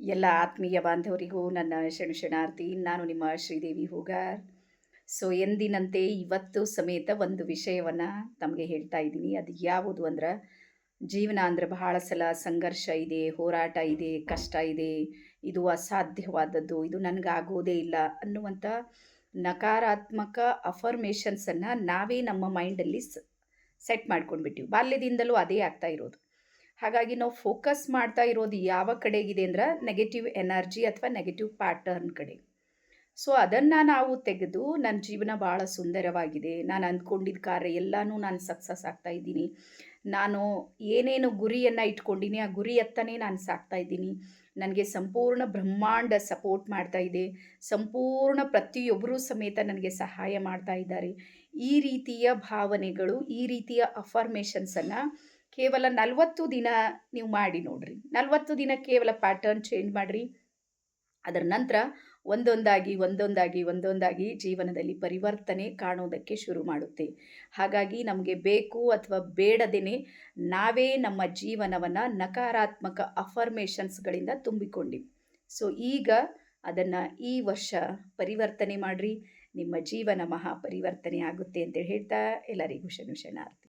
ಎಲ್ಲ ಆತ್ಮೀಯ ಬಾಂಧವರಿಗೂ ನನ್ನ ಶರಣಾರ್ಥಿ. ನಾನು ನಿಮ್ಮ ಶ್ರೀದೇವಿ ಹೂಗಾರ್. ಎಂದಿನಂತೆ ಇವತ್ತು ಸಮೇತ ಒಂದು ವಿಷಯವನ್ನು ತಮಗೆ ಹೇಳ್ತಾ ಇದ್ದೀನಿ. ಅದು ಯಾವುದು ಅಂದ್ರೆ, ಜೀವನ ಅಂದ್ರೆ ಬಹಳ ಸಲ ಸಂಘರ್ಷ ಇದೆ, ಹೋರಾಟ ಇದೆ, ಕಷ್ಟ ಇದೆ, ಇದು ಅಸಾಧ್ಯವಾದದ್ದು, ಇದು ನನಗಾಗೋದೇ ಇಲ್ಲ ಅನ್ನುವಂಥ ನಕಾರಾತ್ಮಕ ಅಫರ್ಮೇಷನ್ಸನ್ನು ನಾವೇ ನಮ್ಮ ಮೈಂಡಲ್ಲಿ ಸೆಟ್ ಮಾಡ್ಕೊಂಡ್ಬಿಟ್ಟಿವಿ. ಬಾಲ್ಯದಿಂದಲೂ ಅದೇ ಆಗ್ತಾ ಇರೋದು. ಹಾಗಾಗಿ ನಾವು ಫೋಕಸ್ ಮಾಡ್ತಾ ಇರೋದು ಯಾವ ಕಡೆಗಿದೆ ಅಂದ್ರೆ ನೆಗೆಟಿವ್ ಎನರ್ಜಿ ಅಥವಾ ನೆಗೆಟಿವ್ ಪ್ಯಾಟರ್ನ್ ಕಡೆ. ಅದನ್ನು ನಾವು ತೆಗೆದು ನನ್ನ ಜೀವನ ಭಾಳ ಸುಂದರವಾಗಿದೆ, ನಾನು ಅಂದ್ಕೊಂಡಿದ್ದ ಕಾರ್ಯ ಎಲ್ಲನೂ ನಾನು ಸಕ್ಸಸ್ ಆಗ್ತಾ ಇದ್ದೀನಿ, ನಾನು ಏನೇನು ಗುರಿಯನ್ನು ಇಟ್ಕೊಂಡಿನಿ ಆ ಗುರಿಯತ್ತನೇ ನಾನು ಸಾಕ್ತಾ ಇದ್ದೀನಿ, ನನಗೆ ಸಂಪೂರ್ಣ ಬ್ರಹ್ಮಾಂಡ ಸಪೋರ್ಟ್ ಮಾಡ್ತಾ ಇದೆ, ಸಂಪೂರ್ಣ ಪ್ರತಿಯೊಬ್ಬರೂ ಸಮೇತ ನನಗೆ ಸಹಾಯ ಮಾಡ್ತಾ ಇದ್ದಾರೆ. ಈ ರೀತಿಯ ಭಾವನೆಗಳು, ಈ ರೀತಿಯ ಅಫರ್ಮೇಷನ್ಸನ್ನು ಕೇವಲ 40 ದಿನ ನೀವು ಮಾಡಿ ನೋಡ್ರಿ. 40 ದಿನ ಕೇವಲ ಪ್ಯಾಟರ್ನ್ ಚೇಂಜ್ ಮಾಡಿರಿ. ಅದರ ನಂತರ ಒಂದೊಂದಾಗಿ ಜೀವನದಲ್ಲಿ ಪರಿವರ್ತನೆ ಕಾಣೋದಕ್ಕೆ ಶುರು ಮಾಡುತ್ತೆ. ಹಾಗಾಗಿ ನಮಗೆ ಬೇಕು ಅಥವಾ ಬೇಡದೇನೆ ನಾವೇ ನಮ್ಮ ಜೀವನವನ್ನು ನಕಾರಾತ್ಮಕ ಅಫರ್ಮೇಷನ್ಸ್ಗಳಿಂದ ತುಂಬಿಕೊಂಡಿವಿ. ಈಗ ಅದನ್ನು ಈ ವರ್ಷ ಪರಿವರ್ತನೆ ಮಾಡಿರಿ. ನಿಮ್ಮ ಜೀವನ ಮಹಾ ಪರಿವರ್ತನೆ ಆಗುತ್ತೆ ಅಂತೇಳಿ ಹೇಳ್ತಾ ಎಲ್ಲರಿಗೂ ಶರಣಾರ್ಥಿ.